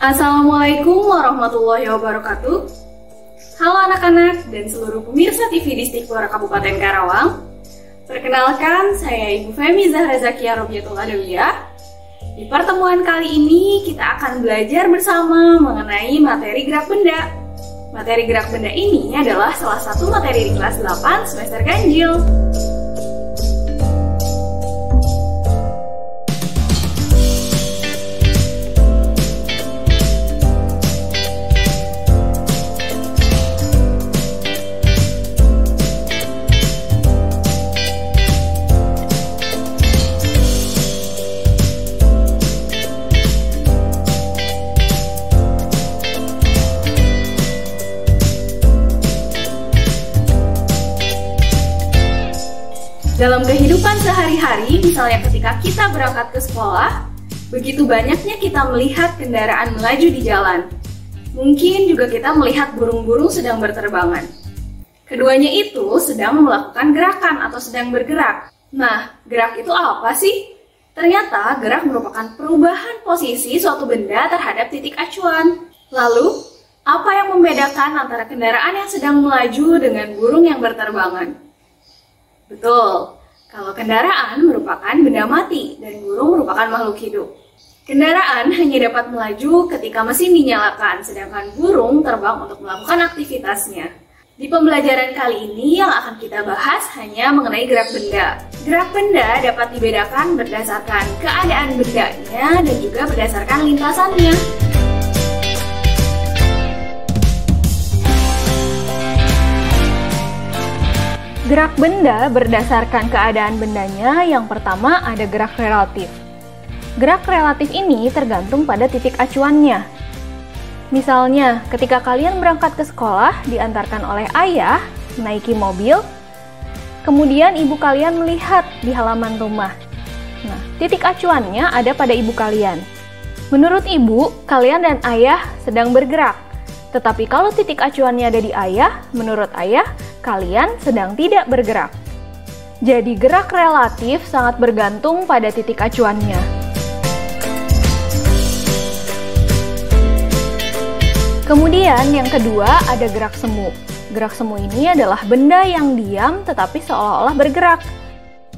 Assalamualaikum warahmatullahi wabarakatuh. Halo anak-anak dan seluruh pemirsa TV Distrik Blora Kabupaten Karawang. Perkenalkan, saya Ibu Femi Zahra Zakia Robiatul Adawiyah. Di pertemuan kali ini kita akan belajar bersama mengenai materi gerak benda. Materi gerak benda ini adalah salah satu materi di kelas 8 semester ganjil. Dalam kehidupan sehari-hari, misalnya ketika kita berangkat ke sekolah, begitu banyaknya kita melihat kendaraan melaju di jalan. Mungkin juga kita melihat burung-burung sedang berterbangan. Keduanya itu sedang melakukan gerakan atau sedang bergerak. Nah, gerak itu apa sih? Ternyata gerak merupakan perubahan posisi suatu benda terhadap titik acuan. Lalu, apa yang membedakan antara kendaraan yang sedang melaju dengan burung yang berterbangan? Betul, kalau kendaraan merupakan benda mati dan burung merupakan makhluk hidup. Kendaraan hanya dapat melaju ketika mesin dinyalakan, sedangkan burung terbang untuk melakukan aktivitasnya. Di pembelajaran kali ini yang akan kita bahas hanya mengenai gerak benda. Gerak benda dapat dibedakan berdasarkan keadaan bendanya dan juga berdasarkan lintasannya. Gerak benda berdasarkan keadaan bendanya. Yang pertama ada gerak relatif. Gerak relatif ini tergantung pada titik acuannya. Misalnya, ketika kalian berangkat ke sekolah diantarkan oleh ayah menaiki mobil, kemudian ibu kalian melihat di halaman rumah. Nah, titik acuannya ada pada ibu kalian. Menurut ibu, kalian dan ayah sedang bergerak. Tetapi kalau titik acuannya ada di ayah, menurut ayah, kalian sedang tidak bergerak. Jadi gerak relatif sangat bergantung pada titik acuannya. Kemudian yang kedua ada gerak semu. Gerak semu ini adalah benda yang diam tetapi seolah-olah bergerak.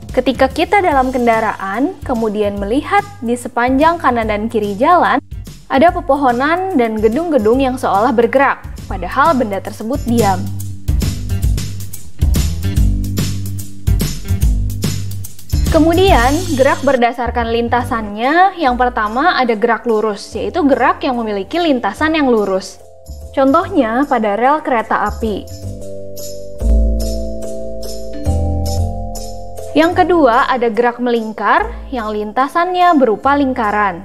Ketika kita dalam kendaraan, kemudian melihat di sepanjang kanan dan kiri jalan, ada pepohonan dan gedung-gedung yang seolah bergerak, padahal benda tersebut diam. Kemudian, gerak berdasarkan lintasannya. Yang pertama ada gerak lurus, yaitu gerak yang memiliki lintasan yang lurus. Contohnya pada rel kereta api. Yang kedua ada gerak melingkar, yang lintasannya berupa lingkaran.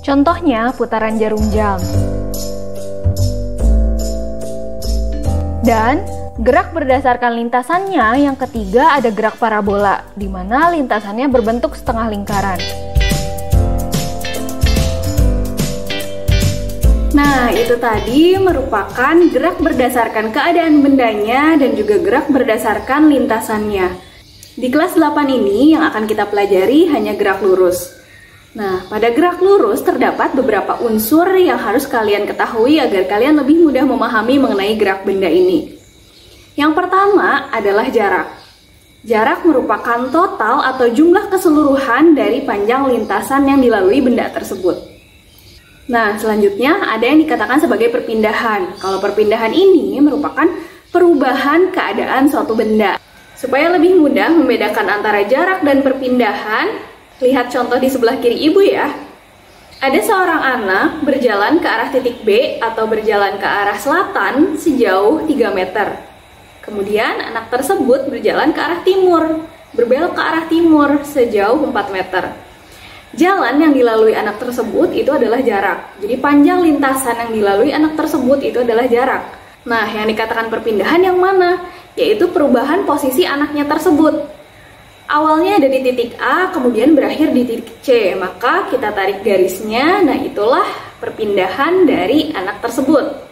Contohnya putaran jarum jam. Dan gerak berdasarkan lintasannya yang ketiga ada gerak parabola, di mana lintasannya berbentuk setengah lingkaran. Nah, itu tadi merupakan gerak berdasarkan keadaan bendanya dan juga gerak berdasarkan lintasannya. Di kelas 8 ini yang akan kita pelajari hanya gerak lurus. Nah, pada gerak lurus terdapat beberapa unsur yang harus kalian ketahui agar kalian lebih mudah memahami mengenai gerak benda ini. Yang pertama adalah jarak. Jarak merupakan total atau jumlah keseluruhan dari panjang lintasan yang dilalui benda tersebut. Nah, selanjutnya ada yang dikatakan sebagai perpindahan. Kalau perpindahan ini merupakan perubahan keadaan suatu benda. Supaya lebih mudah membedakan antara jarak dan perpindahan, lihat contoh di sebelah kiri ibu ya. Ada seorang anak berjalan ke arah titik B atau berjalan ke arah selatan sejauh 3 meter. Kemudian anak tersebut berjalan ke arah timur, berbelok ke arah timur sejauh 4 meter. Jalan yang dilalui anak tersebut itu adalah jarak. Jadi panjang lintasan yang dilalui anak tersebut itu adalah jarak. Nah, yang dikatakan perpindahan yang mana? Yaitu perubahan posisi anaknya tersebut. Awalnya ada di titik A, kemudian berakhir di titik C. Maka kita tarik garisnya, nah itulah perpindahan dari anak tersebut.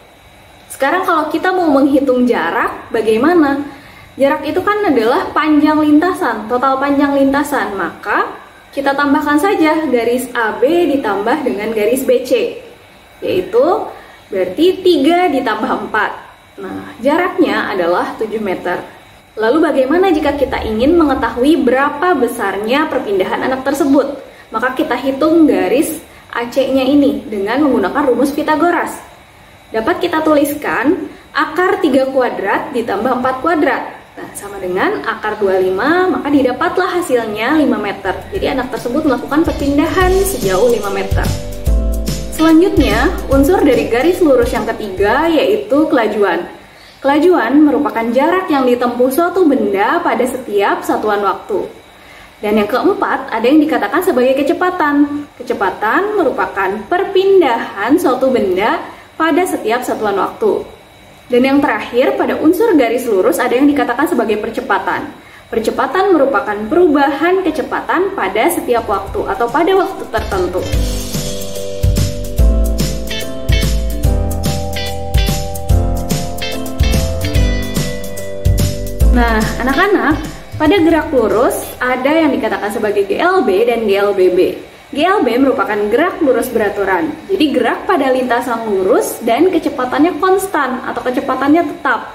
Sekarang kalau kita mau menghitung jarak, bagaimana? Jarak itu kan adalah panjang lintasan, total panjang lintasan. Maka kita tambahkan saja garis AB ditambah dengan garis BC. yaitu berarti 3 ditambah 4. Nah, jaraknya adalah 7 meter. Lalu bagaimana jika kita ingin mengetahui berapa besarnya perpindahan anak tersebut? Maka kita hitung garis AC-nya ini dengan menggunakan rumus Pythagoras. Dapat kita tuliskan akar 3 kuadrat ditambah 4 kuadrat. Nah, sama dengan akar 25, maka didapatlah hasilnya 5 meter. Jadi anak tersebut melakukan perpindahan sejauh 5 meter. Selanjutnya, unsur dari garis lurus yang ketiga yaitu kelajuan. Kelajuan merupakan jarak yang ditempuh suatu benda pada setiap satuan waktu. Dan yang keempat, ada yang dikatakan sebagai kecepatan. Kecepatan merupakan perpindahan suatu benda pada setiap satuan waktu. Dan yang terakhir, pada unsur garis lurus ada yang dikatakan sebagai percepatan. Percepatan merupakan perubahan kecepatan pada setiap waktu atau pada waktu tertentu. Nah, anak-anak, pada gerak lurus ada yang dikatakan sebagai GLB dan GLBB. GLB merupakan gerak lurus beraturan. Jadi gerak pada lintasan lurus dan kecepatannya konstan atau kecepatannya tetap.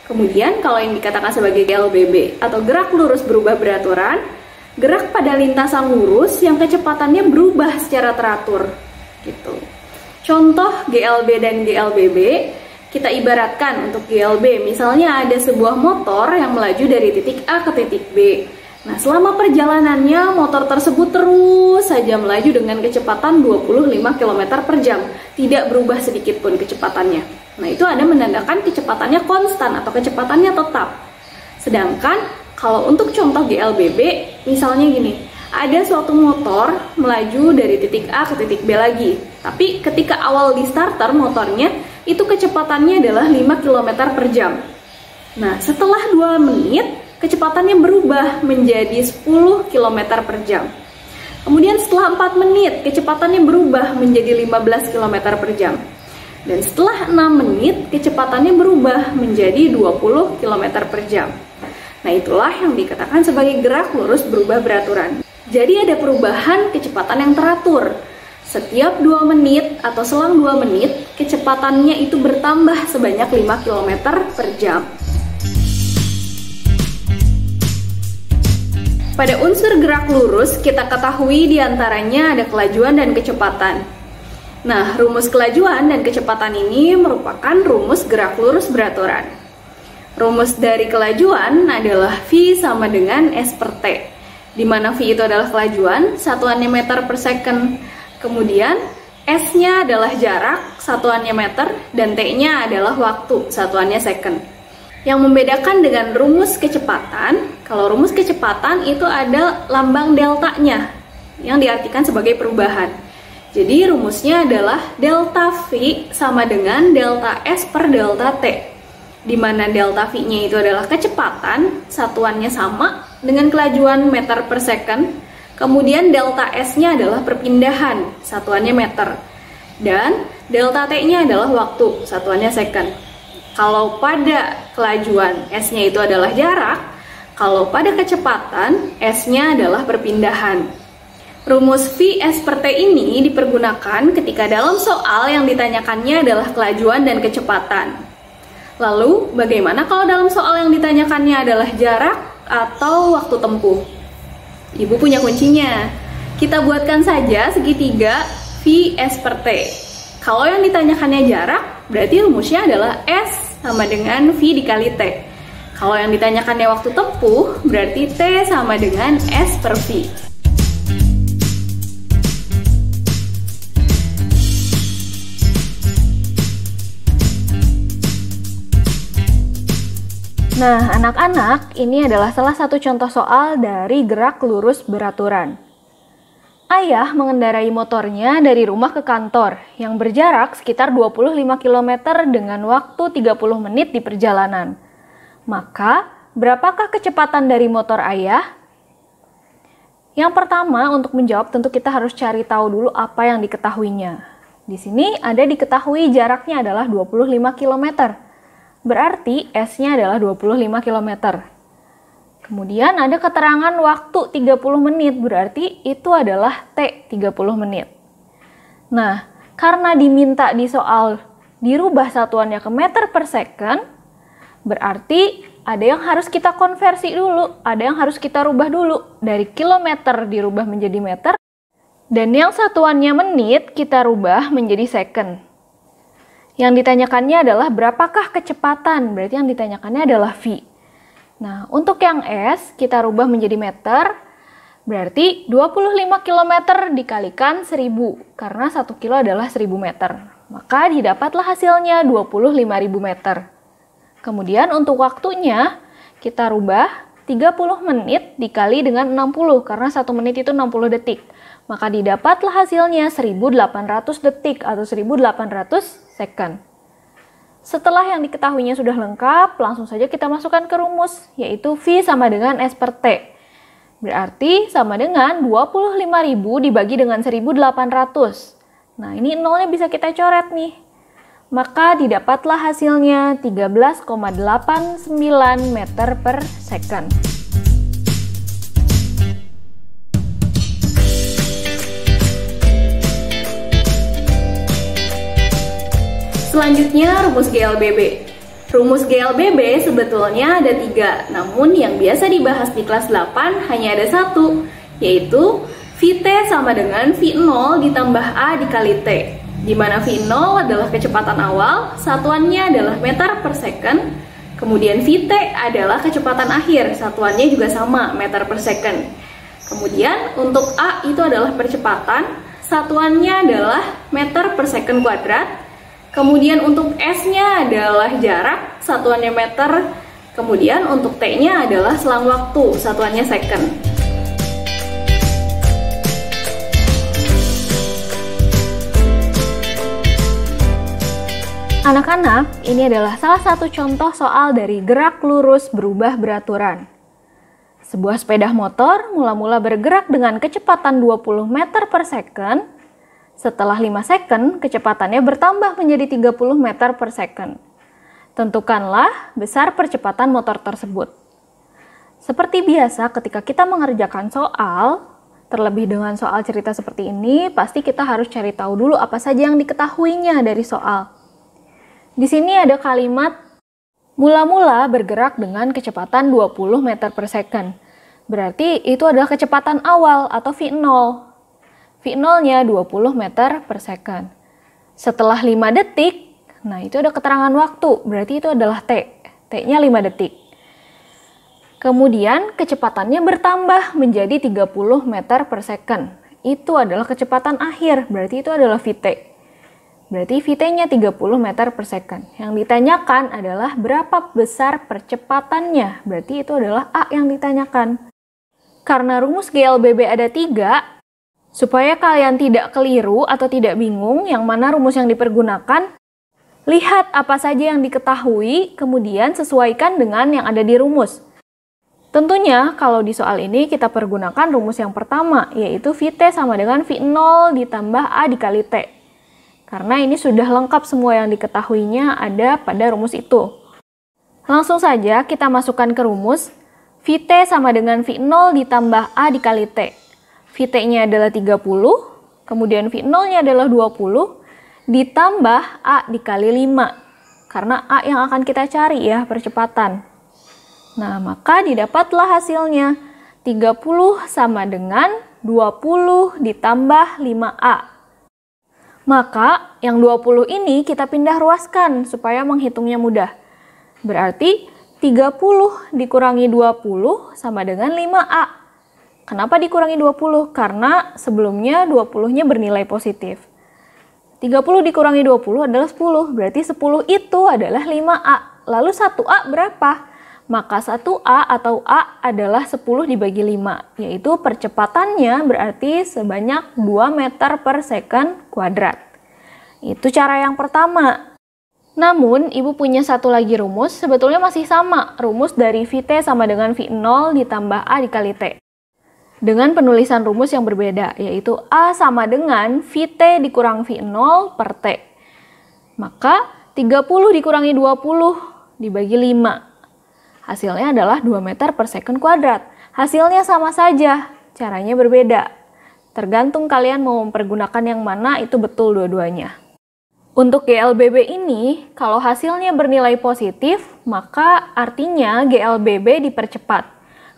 Kemudian kalau yang dikatakan sebagai GLBB atau gerak lurus berubah beraturan, gerak pada lintasan lurus yang kecepatannya berubah secara teratur. Gitu. Contoh GLB dan GLBB, kita ibaratkan untuk GLB, misalnya ada sebuah motor yang melaju dari titik A ke titik B. Nah, selama perjalanannya motor tersebut terus saja melaju dengan kecepatan 25 km per jam, tidak berubah sedikit pun kecepatannya. Nah, itu ada menandakan kecepatannya konstan atau kecepatannya tetap. Sedangkan kalau untuk contoh GLBB, misalnya gini, ada suatu motor melaju dari titik A ke titik B lagi. Tapi ketika awal di starter motornya, itu kecepatannya adalah 5 km per jam. Nah, setelah 2 menit, kecepatannya berubah menjadi 10 km per jam. Kemudian setelah 4 menit, kecepatannya berubah menjadi 15 km per jam. Dan setelah 6 menit, kecepatannya berubah menjadi 20 km per jam. Nah, itulah yang dikatakan sebagai gerak lurus berubah beraturan. Jadi ada perubahan kecepatan yang teratur. Setiap 2 menit atau selang 2 menit, kecepatannya itu bertambah sebanyak 5 km per jam. Pada unsur gerak lurus, kita ketahui diantaranya ada kelajuan dan kecepatan. Nah, rumus kelajuan dan kecepatan ini merupakan rumus gerak lurus beraturan. Rumus dari kelajuan adalah V sama dengan S per T, di mana V itu adalah kelajuan, satuannya meter per second. Kemudian S-nya adalah jarak, satuannya meter, dan T-nya adalah waktu, satuannya second. Yang membedakan dengan rumus kecepatan, kalau rumus kecepatan itu ada lambang deltanya, yang diartikan sebagai perubahan. Jadi rumusnya adalah delta V sama dengan delta S per delta T, di mana delta V-nya itu adalah kecepatan, satuannya sama dengan kelajuan meter per second. Kemudian delta S-nya adalah perpindahan, satuannya meter. Dan delta T-nya adalah waktu, satuannya second. Kalau pada kelajuan S-nya itu adalah jarak, kalau pada kecepatan S-nya adalah perpindahan. Rumus V/S per T ini dipergunakan ketika dalam soal yang ditanyakannya adalah kelajuan dan kecepatan. Lalu, bagaimana kalau dalam soal yang ditanyakannya adalah jarak atau waktu tempuh? Ibu punya kuncinya. Kita buatkan saja segitiga V/S per T. Kalau yang ditanyakannya jarak, berarti rumusnya adalah S sama dengan V dikali T. Kalau yang ditanyakannya waktu tempuh, berarti T sama dengan S per V. Nah, anak-anak, ini adalah salah satu contoh soal dari gerak lurus beraturan. Ayah mengendarai motornya dari rumah ke kantor yang berjarak sekitar 25 km dengan waktu 30 menit di perjalanan. Maka, berapakah kecepatan dari motor ayah? Yang pertama, untuk menjawab tentu kita harus cari tahu dulu apa yang diketahuinya. Di sini ada diketahui jaraknya adalah 25 km. Berarti S-nya adalah 25 km. Kemudian ada keterangan waktu 30 menit, berarti itu adalah T 30 menit. Nah, Karena diminta di soal dirubah satuannya ke meter per second, berarti ada yang harus kita konversi dulu, ada yang harus kita rubah dulu. Dari kilometer dirubah menjadi meter, dan yang satuannya menit kita rubah menjadi second. Yang ditanyakannya adalah berapakah kecepatan, berarti yang ditanyakannya adalah V. Nah, untuk yang S kita rubah menjadi meter, berarti 25 km dikalikan 1000, karena 1 kilo adalah 1000 meter. Maka didapatlah hasilnya 25.000 meter. Kemudian untuk waktunya, kita rubah 30 menit dikali dengan 60, karena 1 menit itu 60 detik. Maka didapatlah hasilnya 1800 detik atau 1800 second. Setelah yang diketahuinya sudah lengkap, langsung saja kita masukkan ke rumus, yaitu V sama dengan S per T. Berarti sama dengan 25.000 dibagi dengan 1.800. Nah, ini nolnya bisa kita coret nih. Maka didapatlah hasilnya 13,89 meter per second. Selanjutnya rumus GLBB. Rumus GLBB sebetulnya ada 3, namun yang biasa dibahas di kelas 8 hanya ada 1, yaitu Vt sama dengan V0 ditambah A dikali T, di mana V0 adalah kecepatan awal, satuannya adalah meter per second, kemudian Vt adalah kecepatan akhir, satuannya juga sama, meter per second. Kemudian untuk A itu adalah percepatan, satuannya adalah meter per second kuadrat. Kemudian untuk S-nya adalah jarak, satuannya meter. Kemudian untuk T-nya adalah selang waktu, satuannya second. Anak-anak, ini adalah salah satu contoh soal dari gerak lurus berubah beraturan. Sebuah sepeda motor mula-mula bergerak dengan kecepatan 20 meter per second. Setelah 5 second, kecepatannya bertambah menjadi 30 meter per second. Tentukanlah besar percepatan motor tersebut. Seperti biasa ketika kita mengerjakan soal, terlebih dengan soal cerita seperti ini, pasti kita harus cari tahu dulu apa saja yang diketahuinya dari soal. Di sini ada kalimat mula-mula bergerak dengan kecepatan 20 meter per second. Berarti itu adalah kecepatan awal atau V0. V0-nya 20 meter per second. Setelah 5 detik, nah itu ada keterangan waktu, berarti itu adalah T. T-nya 5 detik. Kemudian kecepatannya bertambah menjadi 30 meter per second. Itu adalah kecepatan akhir, berarti itu adalah Vt. Berarti Vt-nya 30 meter per second. Yang ditanyakan adalah berapa besar percepatannya, berarti itu adalah A yang ditanyakan. Karena rumus GLBB ada 3, supaya kalian tidak keliru atau tidak bingung yang mana rumus yang dipergunakan, lihat apa saja yang diketahui, kemudian sesuaikan dengan yang ada di rumus. Tentunya kalau di soal ini kita pergunakan rumus yang pertama, yaitu Vt sama dengan V0 ditambah A dikali T. Karena ini sudah lengkap semua yang diketahuinya ada pada rumus itu. Langsung saja kita masukkan ke rumus, Vt sama dengan V0 ditambah A dikali T. Vt-nya adalah 30, kemudian V0-nya adalah 20, ditambah A dikali 5. Karena A yang akan kita cari ya, percepatan. Nah, maka didapatlah hasilnya 30 sama dengan 20 ditambah 5A. Maka yang 20 ini kita pindah ruaskan supaya menghitungnya mudah. Berarti 30 dikurangi 20 sama dengan 5A. Kenapa dikurangi 20? Karena sebelumnya 20-nya bernilai positif. 30 dikurangi 20 adalah 10, berarti 10 itu adalah 5A. Lalu 1A berapa? Maka 1A atau A adalah 10 dibagi 5, yaitu percepatannya berarti sebanyak 2 meter per second kuadrat. Itu cara yang pertama. Namun, Ibu punya satu lagi rumus, sebetulnya masih sama. Rumus dari Vt sama dengan V0 ditambah A dikali T. Dengan penulisan rumus yang berbeda, yaitu A sama dengan Vt dikurang V0 per T. Maka 30 dikurangi 20 dibagi 5. Hasilnya adalah 2 meter per second kuadrat. Hasilnya sama saja, caranya berbeda. Tergantung kalian mau mempergunakan yang mana, itu betul dua-duanya. Untuk GLBB ini, kalau hasilnya bernilai positif, maka artinya GLBB dipercepat.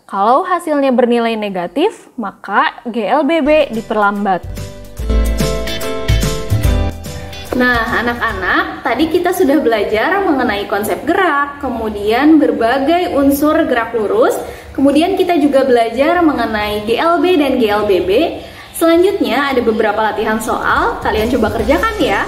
Kalau hasilnya bernilai negatif, maka GLBB diperlambat. Nah, anak-anak, tadi kita sudah belajar mengenai konsep gerak, kemudian berbagai unsur gerak lurus, kemudian kita juga belajar mengenai GLB dan GLBB. Selanjutnya ada beberapa latihan soal, kalian coba kerjakan ya.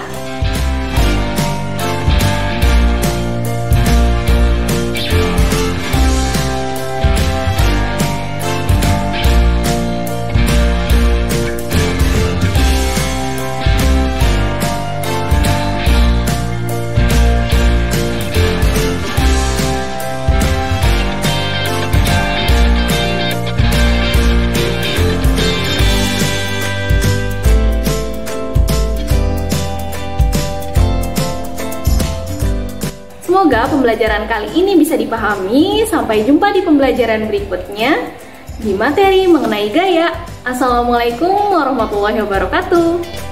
Semoga pembelajaran kali ini bisa dipahami. Sampai jumpa di pembelajaran berikutnya di materi mengenai gaya. Assalamualaikum warahmatullahi wabarakatuh.